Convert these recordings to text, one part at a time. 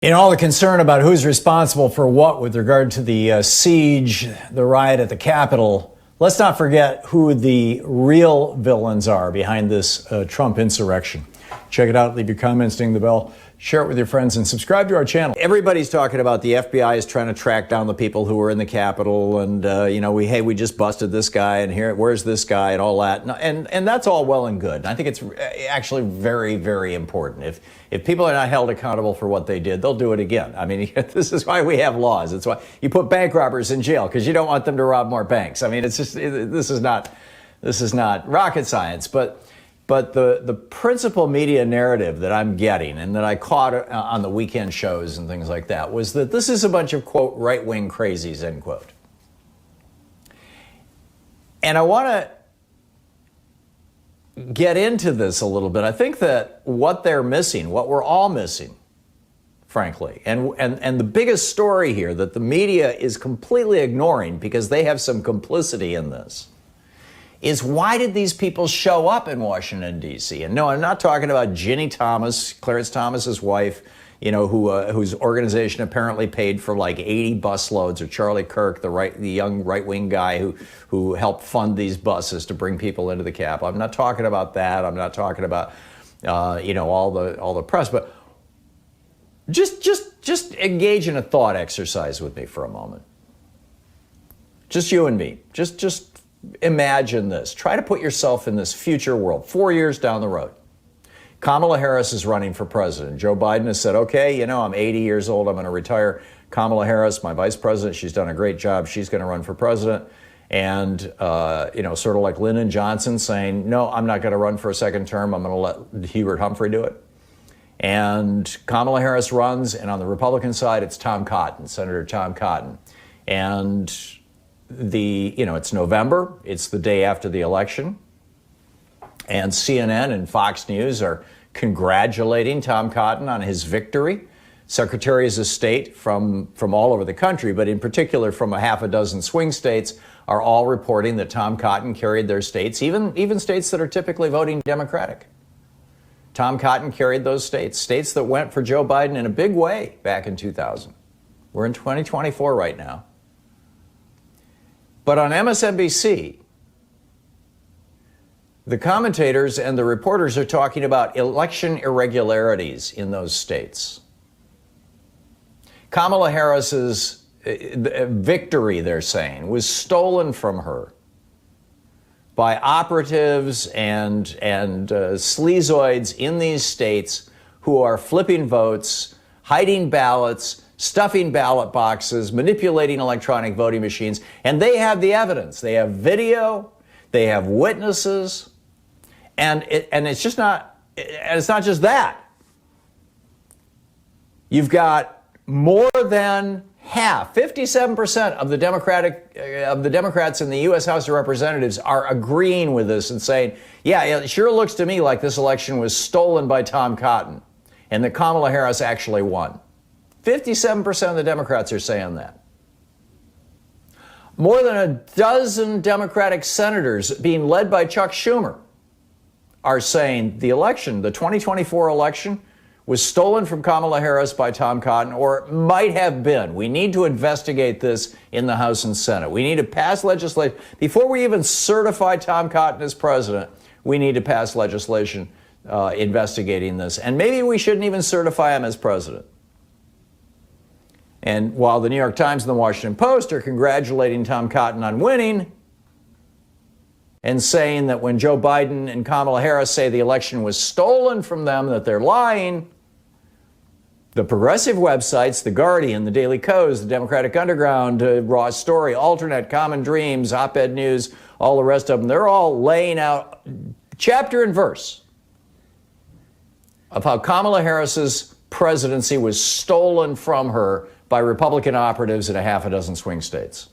In all the concern about who's responsible for what with regard to the siege, the riot at the Capitol, let's not forget who the real villains are behind this Trump insurrection. Check it out, leave your comments, ding the bell, share it with your friends, and subscribe to our channel. Everybody's talking about the FBI is trying to track down the people who were in the Capitol, and we just busted this guy, and where's this guy, and all that, and that's all well and good. And I think it's actually very, very important. If people are not held accountable for what they did, they'll do it again. I mean, this is why we have laws. It's why you put bank robbers in jail, because you don't want them to rob more banks. I mean, this is not rocket science, but the principal media narrative that I'm getting and that I caught on the weekend shows and things like that was that this is a bunch of, quote, right-wing crazies, end quote. And I want to get into this a little bit. I think that what they're missing, what we're all missing, frankly, and the biggest story here that the media is completely ignoring because they have some complicity in this, is why did these people show up in Washington, D.C.? And no, I'm not talking about Ginny Thomas, Clarence Thomas's wife, whose organization apparently paid for like 80 busloads, or Charlie Kirk, the young right-wing guy who helped fund these buses to bring people into the Capitol. I'm not talking about that. I'm not talking about all the press, but just engage in a thought exercise with me for a moment. Just you and me. Just imagine this. Try to put yourself in this future world, 4 years down the road. Kamala Harris is running for president. Joe Biden has said, okay, I'm 80 years old. I'm going to retire. Kamala Harris, my vice president, she's done a great job. She's going to run for president. And, sort of like Lyndon Johnson saying, no, I'm not going to run for a second term. I'm going to let Hubert Humphrey do it. And Kamala Harris runs. And on the Republican side, it's Tom Cotton, Senator Tom Cotton. And it's November. It's the day after the election. And CNN and Fox News are congratulating Tom Cotton on his victory. Secretaries of State from all over the country, but in particular from a half a dozen swing states, are all reporting that Tom Cotton carried their states, even states that are typically voting Democratic. Tom Cotton carried those states that went for Joe Biden in a big way back in 2000. We're in 2024 right now. But on MSNBC, the commentators and the reporters are talking about election irregularities in those states. Kamala Harris's victory, they're saying, was stolen from her by operatives and sleazoids in these states who are flipping votes, hiding ballots, stuffing ballot boxes, manipulating electronic voting machines, and they have the evidence. They have video, they have witnesses, and it's not just that. You've got more than half, 57% of the Democrats in the U.S. House of Representatives are agreeing with this and saying, yeah, it sure looks to me like this election was stolen by Tom Cotton and that Kamala Harris actually won. 57% of the Democrats are saying that. More than a dozen Democratic senators, being led by Chuck Schumer, are saying the 2024 election, was stolen from Kamala Harris by Tom Cotton, or it might have been. We need to investigate this in the House and Senate. We need to pass legislation. Before we even certify Tom Cotton as president, we need to pass legislation investigating this. And maybe we shouldn't even certify him as president. And while the New York Times and the Washington Post are congratulating Tom Cotton on winning and saying that when Joe Biden and Kamala Harris say the election was stolen from them, that they're lying, the progressive websites, The Guardian, The Daily Kos, The Democratic Underground, Raw Story, Alternate, Common Dreams, Op-Ed News, all the rest of them, they're all laying out chapter and verse of how Kamala Harris's presidency was stolen from her by Republican operatives in a half a dozen swing states.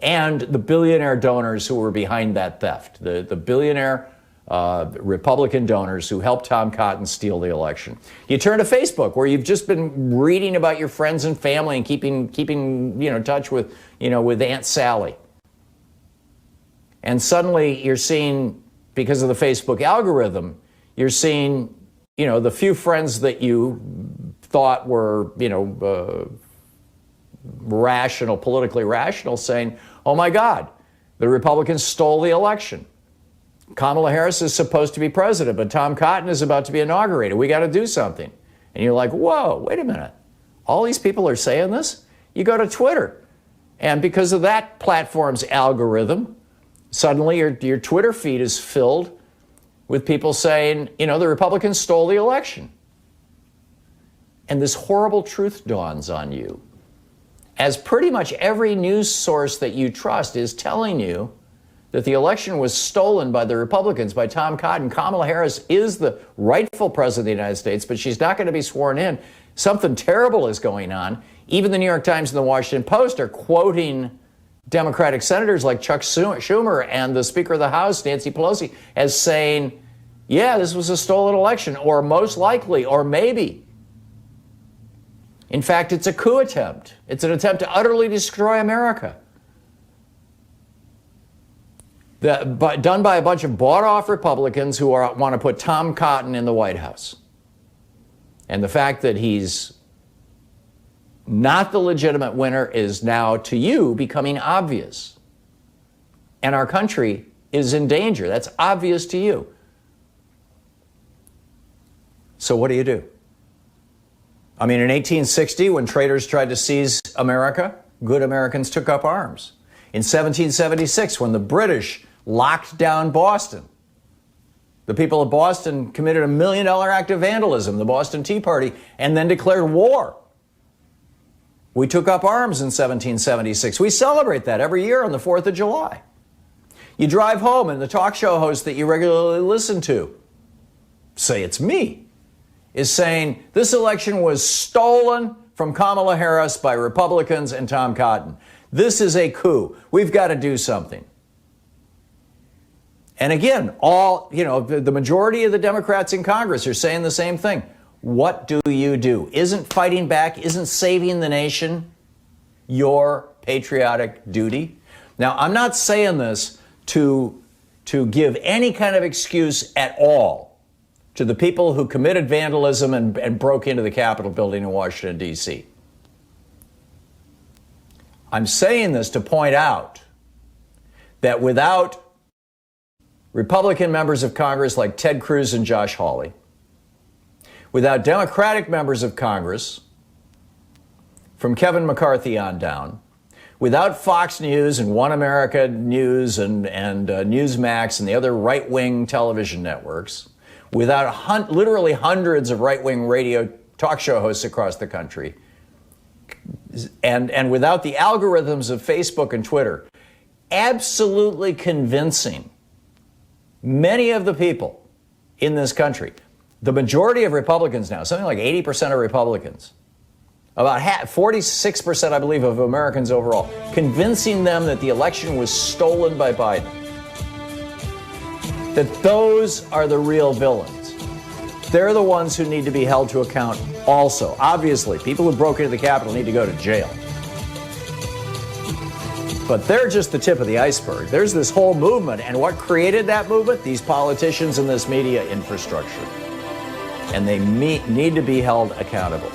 And the billionaire donors who were behind that theft, the billionaire Republican donors who helped Tom Cotton steal the election. You turn to Facebook, where you've just been reading about your friends and family and keeping touch with Aunt Sally. And suddenly you're seeing, because of the Facebook algorithm, you're seeing, the few friends that you thought were, rational, politically rational, saying, oh my God, the Republicans stole the election. Kamala Harris is supposed to be president, but Tom Cotton is about to be inaugurated. We got to do something. And you're like, whoa, wait a minute. All these people are saying this? You go to Twitter, and because of that platform's algorithm, suddenly your Twitter feed is filled with people saying, the Republicans stole the election. And this horrible truth dawns on you, as pretty much every news source that you trust is telling you that the election was stolen by the Republicans, by Tom Cotton. Kamala Harris is the rightful president of the United States, but she's not going to be sworn in. Something terrible is going on. Even the New York Times and the Washington Post are quoting Democratic senators like Chuck Schumer and the Speaker of the House, Nancy Pelosi, as saying, yeah, this was a stolen election, or most likely, or maybe. In fact, it's a coup attempt. It's an attempt to utterly destroy America. Done by a bunch of bought-off Republicans who want to put Tom Cotton in the White House. And the fact that he's not the legitimate winner is now, to you, becoming obvious. And our country is in danger. That's obvious to you. So what do you do? I mean, in 1860, when traitors tried to seize America, good Americans took up arms. In 1776, when the British locked down Boston, the people of Boston committed a $1 million act of vandalism, the Boston Tea Party, and then declared war. We took up arms in 1776. We celebrate that every year on the 4th of July. You drive home and the talk show host that you regularly listen to, say it's me, is saying this election was stolen from Kamala Harris by Republicans and Tom Cotton. This is a coup. We've got to do something. And again, the majority of the Democrats in Congress are saying the same thing. What do you do? Isn't fighting back, isn't saving the nation your patriotic duty? Now, I'm not saying this to give any kind of excuse at all to the people who committed vandalism and broke into the Capitol building in Washington, D.C. I'm saying this to point out that without Republican members of Congress like Ted Cruz and Josh Hawley, without Democratic members of Congress, from Kevin McCarthy on down, without Fox News and One America News and Newsmax and the other right-wing television networks, without literally hundreds of right-wing radio talk show hosts across the country, and without the algorithms of Facebook and Twitter absolutely convincing many of the people in this country, the majority of Republicans now, something like 80% of Republicans, about 46%, I believe, of Americans overall, convincing them that the election was stolen by Biden, that those are the real villains. They're the ones who need to be held to account also. Obviously, people who broke into the Capitol need to go to jail. But they're just the tip of the iceberg. There's this whole movement, and what created that movement? These politicians and this media infrastructure. And they need to be held accountable.